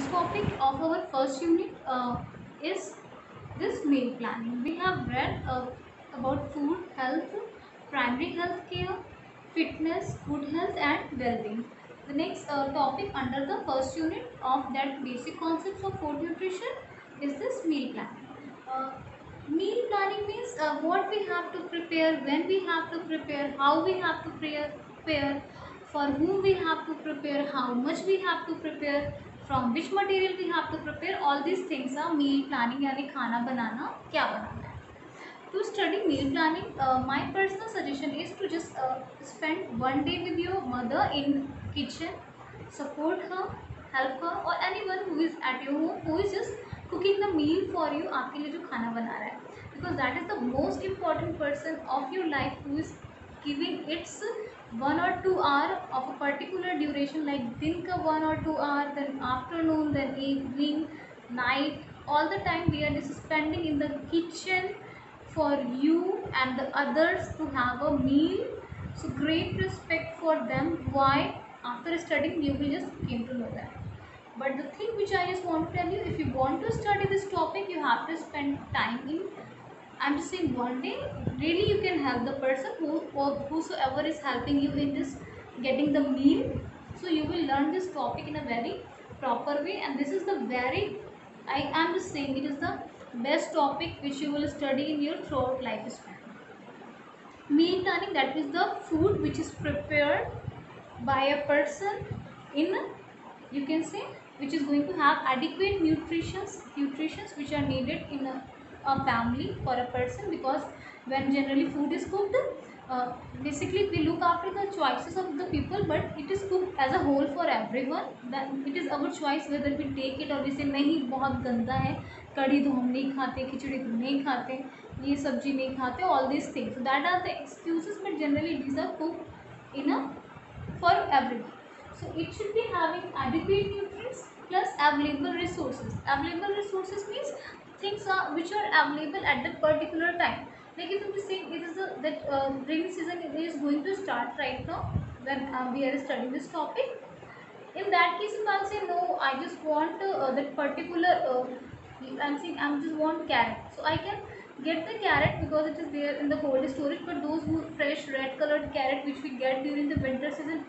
first topic of our first unit is this meal planning. We have read about food, health, primary health care, fitness, good health and well-being. The next topic under the first unit of that basic concepts of food nutrition is this meal planning. Uh, Meal planning means what we have to prepare, when we have to prepare, how we have to prepare, for whom we have to prepare, how much we have to prepare, from which material we have to prepare. All these things are meal planning यानी खाना बनाना क्या बनाना है. To study meal planning, my personal suggestion is to just spend one day with your mother in kitchen, support her, help her, or anyone who is at your home who is just cooking the meal for you, आपके लिए जो खाना बना रहा है, because that is the most important person of your life who is giving its 1 or 2 hour of a particular duration, like दिन का 1 or 2 hour, then afternoon, then evening, night, all the time we are just spending in the kitchen for you and the others to have a meal. So great respect for them. Why? After studying you will just came to know that. But the thing which I just want to tell you, if you want to study this topic, you have to spend time in, I'm just saying, one day. Really you can help the person who or whosoever is helping you in this getting the meal. So you will learn this topic in a very proper way, and this is the very, I am just saying, it is the best topic which you will study in your throughout lifespan. Meal planning, that is the food which is prepared by a person in, you can say, which is going to have adequate nutritions which are needed in a family for a person. Because when generally food is cooked, basically we look after the choices of the people, but it is cooked as a whole for everyone. Then it is our choice whether we take it or we say नहीं बहुत गंदा है, कढ़ी तो हम नहीं खाते, खिचड़ी तो नहीं खाते, ये सब्जी नहीं खाते, all these things. So that are the excuses, but generally these are cooked in a for everyone. So it should be having adequate nutrients plus available resources. Available resources means things are which are available at that particular time. Like if we say it is that rainy season is going to start right now when we are studying this topic. In that case, if I say no, I just want that particular. I'm saying I just want carrot, so I can get the carrot because it is there in the cold storage. But those who fresh red colored carrot which we get during the winter season,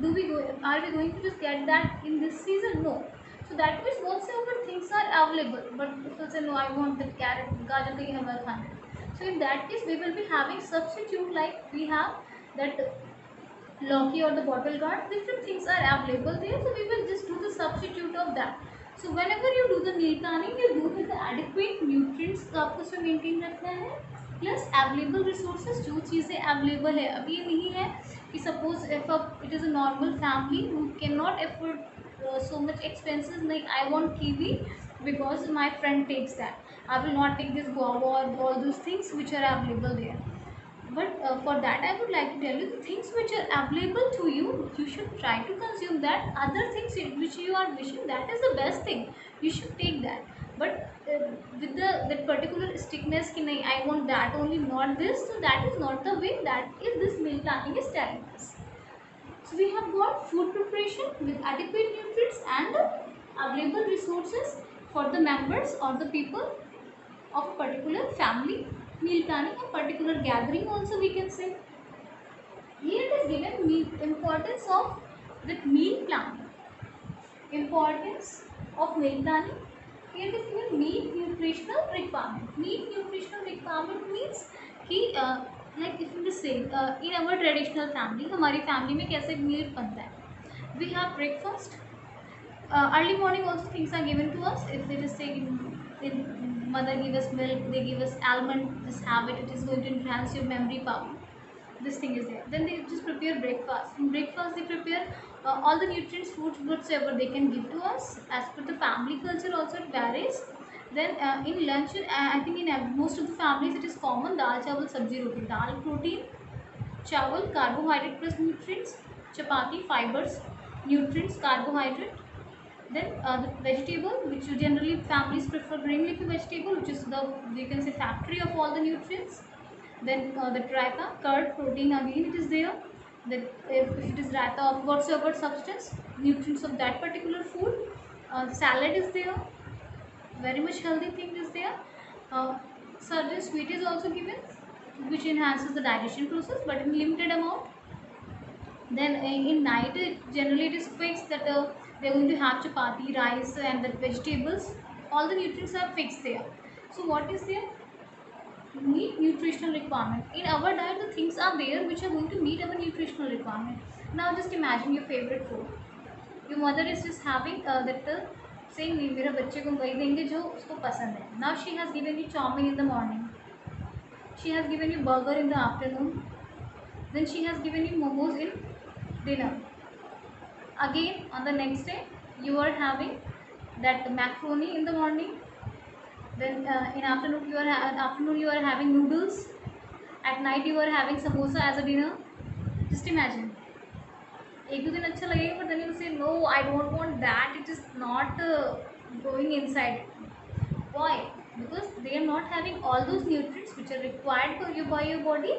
do we go, are we going to just get that in this season? No. So that means whatsoever things are available, but if you say no, I want the carrot, gajar ka hi hamara khana hai. So in that case we will be having substitute, like we have that Loki or the bottle guard, different things are available there, so we will just do the substitute of that. So whenever you do the meal planning, you do with the adequate nutrients का आपको उसमें maintain रखना है, plus available resources, जो चीज़ें available है. अब ये नहीं है कि suppose if it is a normal family who cannot afford so much expenses, like I want kiwi because my friend takes that, I will not take this guava or all those things which are available there. But for that I would like to tell you the things which are available to you, you should try to consume that. Other things which you are wishing, that is the best thing, you should take that. But with the that particular strictness ki nahi, I want that only, not this, so that is not the way that is this meal planning is telling us. So we have got food preparation with adequate nutrients and available resources for the members or the people of a particular family. Meal planning, a particular gathering also we can say. Here it is given importance of the meal planning. Importance of meal planning. Here it is given meat nutritional requirement. Meat nutritional requirement means कि like if we say in our traditional family, हमारी family में कैसे meal बनता है? We have breakfast. Early morning also things are given to us. If they just say mother give us milk, they give us almond, just have it, it is going to enhance your memory power. This thing is there. Then they just prepare breakfast. In breakfast they prepare all the nutrients, foods whatsoever they can give to us. As per the family culture also it varies. Then in lunch, I think in most of the families it is common dal chawal sabzi roti. Dal protein, chawal carbohydrate plus nutrients, chapati fibers, nutrients carbohydrate. Then the vegetable, which generally families prefer green leafy vegetable, which is the, you can say, factory of all the nutrients. Then the raita, curd, protein, again it is there. That if it is raita of whatsoever substance, nutrients of that particular food. salad is there, very much healthy thing is there. uh, Certain sweet is also given, which enhances the digestion process, but in limited amount. Then in night, generally it is fixed that they're going to have chapati, rice, and the vegetables. All the nutrients are fixed there. So what is there? Meet nutritional requirement. In our diet, the things are there which are going to meet our nutritional requirement. Now just imagine your favorite food. Your mother is just having that saying नहीं मेरे बच्चे को वही देंगे जो उसको पसंद है. Now she has given you chow mein in the morning. She has given you burger in the afternoon. Then she has given you momos in dinner. Again on the next day you are having that macaroni in the morning. Then in afternoon you are having noodles. At night you are having samosa as a dinner. Just imagine. एक दो दिन अच्छा लगेगा, but then you say no, I don't want that. It is not going inside. Why? Because they are not having all those nutrients which are required for you by your body,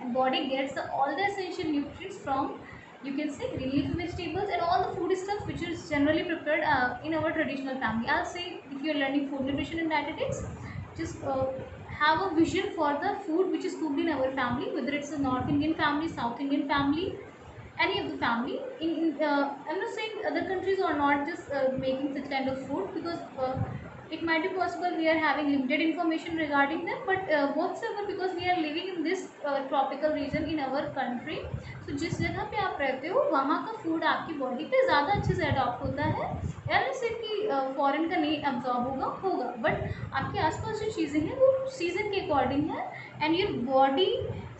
and body gets all the essential nutrients from, you can say, green leafy vegetables and all the food stuff which is generally prepared in our traditional family. I'll say, if you are learning food nutrition and dietetics, just have a vision for the food which is cooked in our family, whether it's a North Indian family, South Indian family, any of the family. I'm not saying other countries are not just making such kind of food, because it might be possible we are having limited information regarding them, but whatsoever, because we are living in this tropical region in our country, so जिस जगह पे आप रहते हो वहाँ का food आपकी body पे ज़्यादा अच्छे से अडॉप्ट होता है. यार ऐसे कि फॉरेन का नहीं अब्जॉर्ब होगा, बट आपके आसपास जो चीज़ें हैं वो सीजन के अकॉर्डिंग है, and your body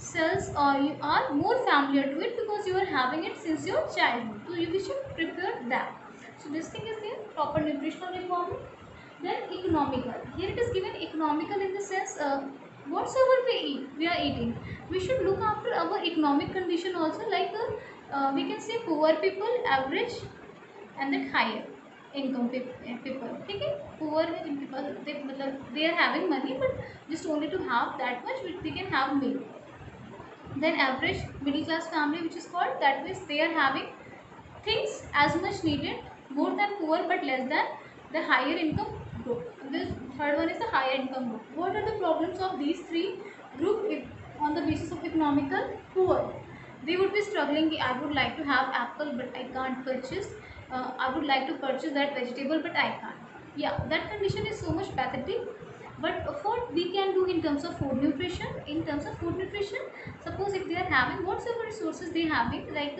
cells you are more familiar to it because you are having it since your childhood. So we should prepare that. So this thing is there, proper nutritional requirement. Then economical. Here it is given economical in the sense whatsoever we are eating, we should look after our economic condition also, like we can say poor people, average, and then higher income people. ठीक है, poor है जिनके पास मतलब they are having money but just only to have that much which they can have meal. Then average middle class family, which is called, that means they are having things as much needed, more than poor but less than the higher income group. The third one is the higher income group. What are the problems of these three group on the basis of economical? Poor, they would be struggling. I would like to have apple but I can't purchase. I would like to purchase that vegetable but I can't. Yeah, that condition is so much pathetic. But what we can do in terms of food nutrition, suppose if they are having whatsoever resources they having, like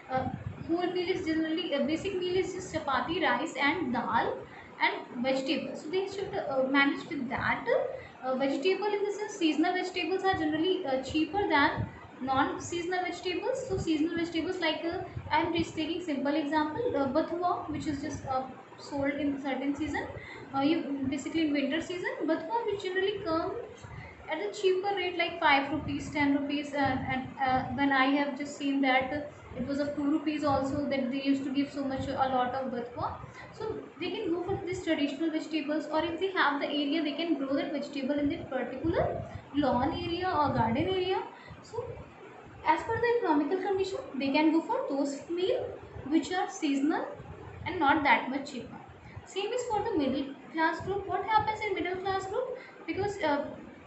whole meal is generally basic meal is just chapati, rice and dal and vegetables, so they should manage with that. Vegetable in the sense, seasonal vegetables are generally cheaper than non-seasonal vegetables. So seasonal vegetables, like I am just taking simple example, bathua, which is just sold in certain season, basically in winter season, bathua which generally comes at a cheaper rate, like 5 rupees, 10 rupees, and when I have just seen that it was of 2 rupees also, that they used to give so much, a lot of bathua. So they can go for these traditional vegetables, or if they have the area, they can grow that vegetable in that particular lawn area or garden area. So as per the economical condition, they can go for those meal which are seasonal and not that much cheaper. Same is for the middle class group. What happens in middle class group? Because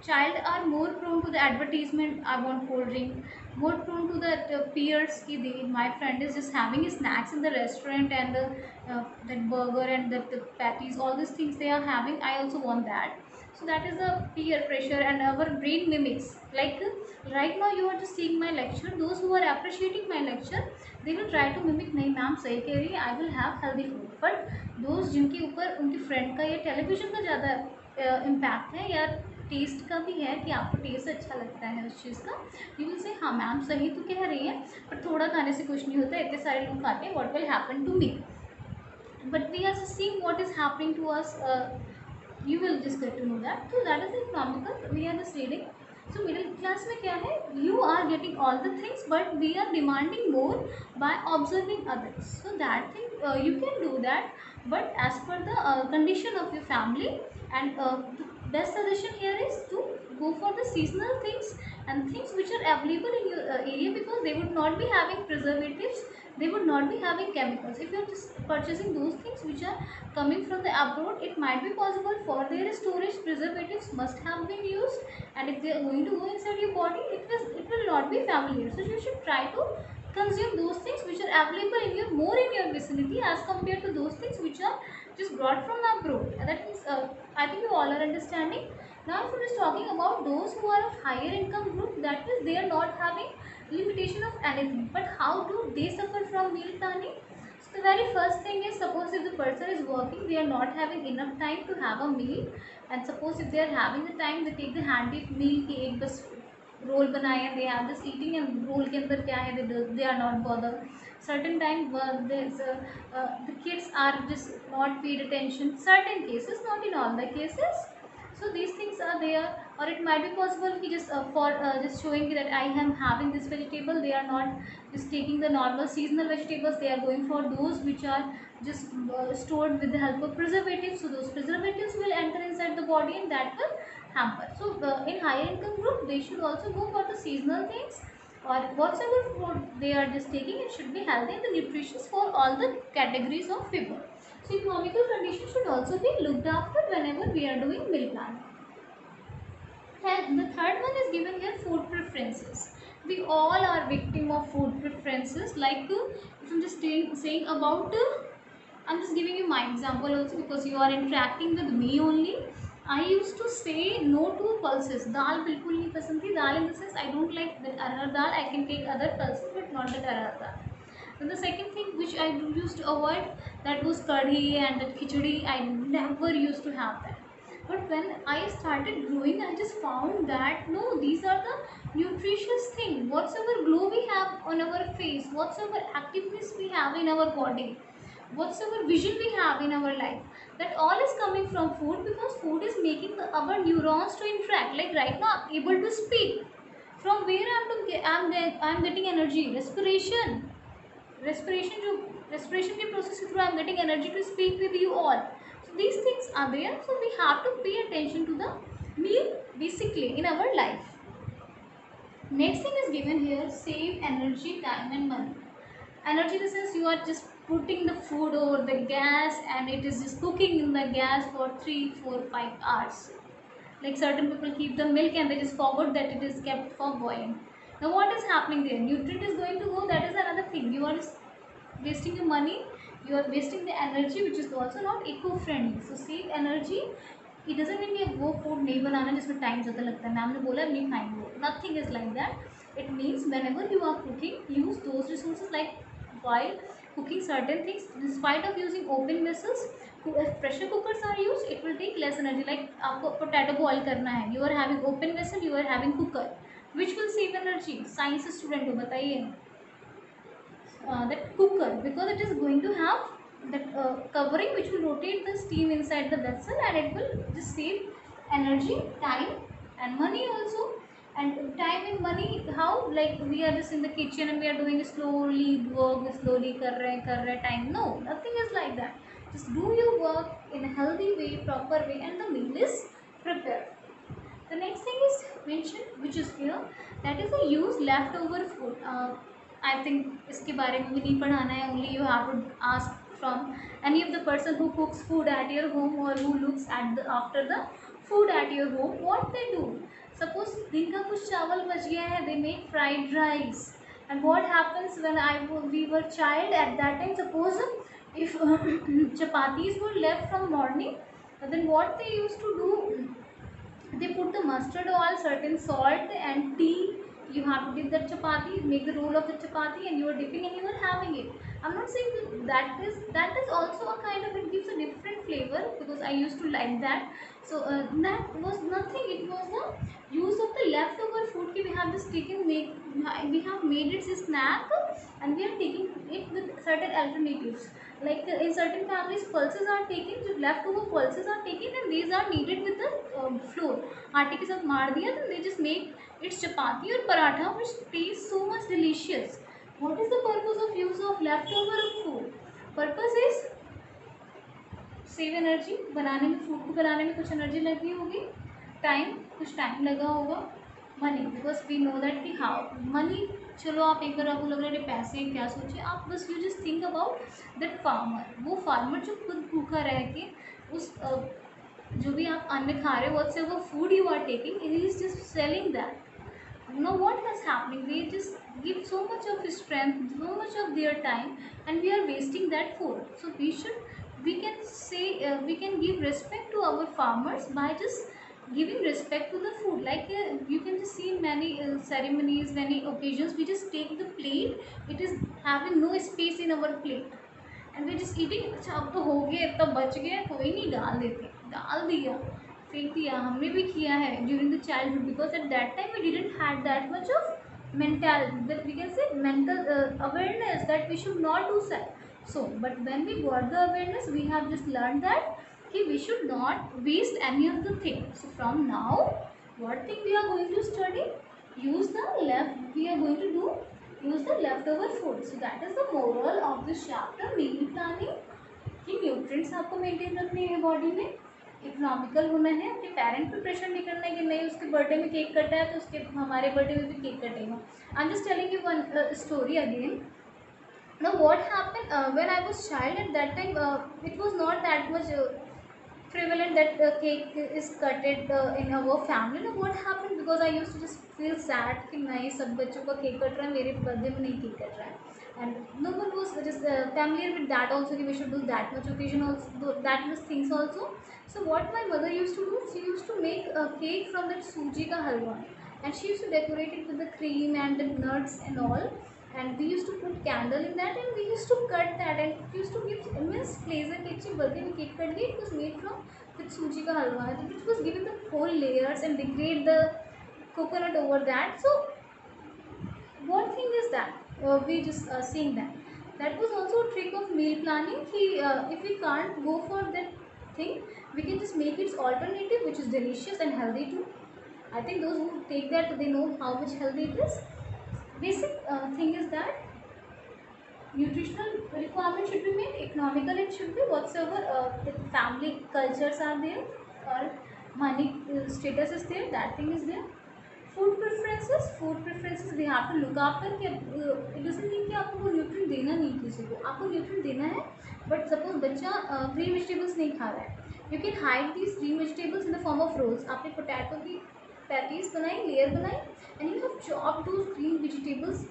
child are more prone to the advertisement, I want cold drink, more prone to the peers ki my friend is just having snacks in the restaurant, and that burger and the patties, all these things they are having, I also want that. So that is the peer pressure, and our brain mimics, like right now you are just seeing my lecture, those who are appreciating my lecture, they will try to mimic, नहीं ma'am सही कह रही है, I will have healthy food. But those जिनके ऊपर उनकी friend का या टेलीविज़न का ज़्यादा इम्पैक्ट है, या टेस्ट का भी है कि आपको टेस्ट अच्छा लगता है उस चीज़ का, यू विल से हाँ मैम सही तो कह रही है, पर थोड़ा खाने से कुछ नहीं होता, इतने सारे लोग खाते हैं, what will happen to me. But we are just seeing what is happening to us. You will just get to know that. So that is the economical. We are just reading. So middle class में क्या है? You are getting all the things, but we are demanding more by observing others. So that thing you can do that, but as per the condition of your family, and best suggestion here is to go for the seasonal things and things which are available in your area, because they would not be having preservatives, they would not be having chemicals. If you are just purchasing those things which are coming from the abroad, it might be possible for their storage preservatives must have been used, and if they are going to go inside your body, it will not be familiar. So you should try to consume those things which are available in your more in your vicinity as compared to those things which are just brought from abroad. That means I think you all are understanding. Now if we are talking about those who are of higher income group, that means they are not having limitation of anything, but how do they suffer from meal planning? So the very first thing is, suppose if the person is working, they are not having enough time to have a meal, and suppose if they are having the time, they take the handy meal कि एक बस role बनाए हैं, they have this eating and roll के अंदर क्या है, they are not bothered. Certain time the kids are just not paid attention. Certain cases, not in all the cases. So these things are there, or it might be possible कि just for just showing that I am having this vegetable, they are not just taking the normal seasonal vegetables, they are going for those which are just stored with the help of preservatives. So those preservatives will enter inside the body and that will hamper. So in higher income group, they should also go for the seasonal things, or whatever food they are just taking, it should be healthy and the nutritious for all the categories of people. So economical conditions should also be looked after whenever we are doing meal planning. And the third one is given here, food preferences. We all are victim of food preferences. Like if I'm just saying about, I'm just giving you my example also because you are interacting with me only. I used to say no to pulses. Dal बिल्कुल नहीं पसंद थी. Dal in the sense I don't like that arhar dal. I can take other pulses but not that arhar dal. Then the second thing which I used to avoid, that was kadhi and that khichdi. I never used to have that. But when I started growing, I just found that no, these are the nutritious thing. Whatsoever glow we have on our face, whatsoever activeness we have in our body, whatsoever vision we have in our life, that all is coming from food, because food is making our neurons to interact. Like right now, I'm able to speak. From where I'm getting energy? Respiration जो respiration के process के through I am getting energy to speak with you all. So these things are there. So we have to pay attention to the meal basically in our life. Next thing is given here, save energy, time and money. Energy in the sense you are just putting the food over the gas and it is just cooking in the gas for 3, 4, 5 hours. Like certain people keep the milk and they just forgot that it is kept for boiling. Now what is happening there? Nutrient is going to go, that is another thing. You are just wasting your money, you are wasting the energy, which is also not eco-friendly. So save energy. It doesn't mean कि वो food नहीं बनाना जिसमें time ज़्यादा लगता है, ma'am ने बोला नहीं खाएंगे वो. Nothing is like that. It means whenever you are cooking, use those resources. Like while cooking certain things, in spite of using open vessels, if pressure cookers are used, it will take less energy. Like आपको potato boil करना है, you are having open vessel, you are having cooker, which will save energy. Science student हो, बताइए. That cooker, because it is going to have that covering which will rotate the steam inside the vessel, and it will just save energy, time and money also. And time and money, how? Like we are just in the kitchen and we are doing slowly work, slowly कर रहे time. No, nothing is like that. Just do your work in a healthy way, proper way, and the meal is prepared. The next thing is mentioned, which is here, that is the use leftover food. I think इसके बारे में भी नहीं पढ़ाना है. Only you have to ask from any of the person who cooks food at your home or who looks at the after the food at your home, what they do. Suppose दिन का कुछ चावल बच गया है, they make fried rice. And what happens when we were child at that time, suppose if chapatis were left from morning, then what they used to do, they put the mustard oil, certain salt and tea. You have to dip that chapati, make the roll of the chapati, and you are dipping and you are having it. I'm not saying that is also a kind of, it gives a different flavor, because I used to like that. So that was nothing. It was the use of the leftover food. We have just taken, we have made it a snack, and we are taking it with certain alternatives. Like in certain families, pulses are taken, leftover pulses are taken, and these are kneaded with the flour. आटे के साथ मार दिया, then they just make its chapati or paratha, which tastes so much delicious. What is the purpose of use of leftover food? Purpose is save energy बनाने में, food को बनाने में कुछ एनर्जी लगी होगी, टाइम, कुछ टाइम लगा होगा, money, because we know that कि हाउ मनी, चलो आप एक बार आपको लग रहा है पैसे क्या सोचिए आप, बस you just think about that farmer, वो फार्मर जो खुद भूखा रह के उस जो भी आप अन्न खा रहे हो, whatsoever food you are taking, he is just selling that. Now what is happening, they just give so much of strength, so much of their time, and we are wasting that food. So we can say, we can give respect to our farmers by just giving respect to the food, like you can just see in many ceremonies, many occasions, we just take the plate, it is having no space in our plate and we just eating. अच्छा अब तो हो गया, इतना बच गया, कोई नहीं, डाल देते, डाल दिया, फेंक दिया, हमने भी किया है during the childhood, because at that time we didn't had that much of mentality, that we can say mental awareness that we should not do that. So but when we got the awareness, we have just learned that कि we should not waste any of the thing. So from now, what thing we are going to study, use the left, we are going to do, use the leftover food. So that is the moral of this chapter, meal planning, कि nutrients आपको maintain रखने हैं body में, economical होना है, अपने parent पे pressure नहीं करना है कि नहीं उसके बर्थडे में केक कटा है तो उसके हमारे बर्थडे में भी केक कटेगा. I am just telling you one story again. Now what happened when I was child, at that time it was not that much prevalent that cake is cutted in our family. Now what happened, because I used to just feel sad कि नहीं सब बच्चों का cake cut रहा है, मेरे birthday में नहीं केक कट रहा है, and no one was just familiar with that also, कि we should do that much occasion also, that much things also. So what my mother used to do, she used to make a cake from that suji ka halwa, and she used to decorate it with the cream and the nuts and all, and we used to put candle in that, and we used to cut that, and it used to give immense pleasure कि अच्छी birthday में cake cut गई, it was made from with suji ka halwa, which was given the whole layers and decorate the coconut over that. So what thing is that we just seeing that was also a trick of meal planning कि if we can't go for that thing, we can just make its alternative, which is delicious and healthy too. I think those who take that, they know how much healthy it is. Basic thing is that nutritional requirement should be made, economical it should be, whatsoever the family cultures are there or money status is there, that thing is there. Food preferences we have to look after कि it doesn't mean कि आपको nutrient देना नहीं किसी को, आपको nutrient देना है, बट सपोज बच्चा ग्रीन वेजिटेबल्स नहीं खा रहा है, you can hide these green vegetables in the form of rolls. आपने पोटैटो की पैटीज बनाई, लेयर बनाई, and you have chopped those green vegetables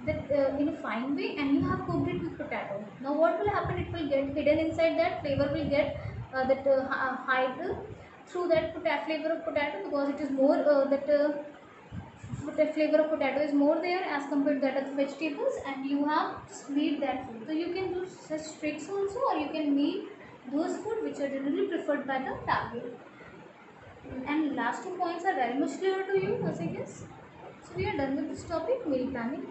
that in a fine way, and you have cooked it with potato. Now what will happen, it will get hidden inside, that flavor will get that hide through that flavor of potato, because it is more the flavor of potato is more there as compared to that of the vegetables, and you have just made that food. So you can do such tricks also, or you can make those food which are generally preferred by the family. And last 2 points are very much clear to you, as I guess. So we are done with this topic, meal planning.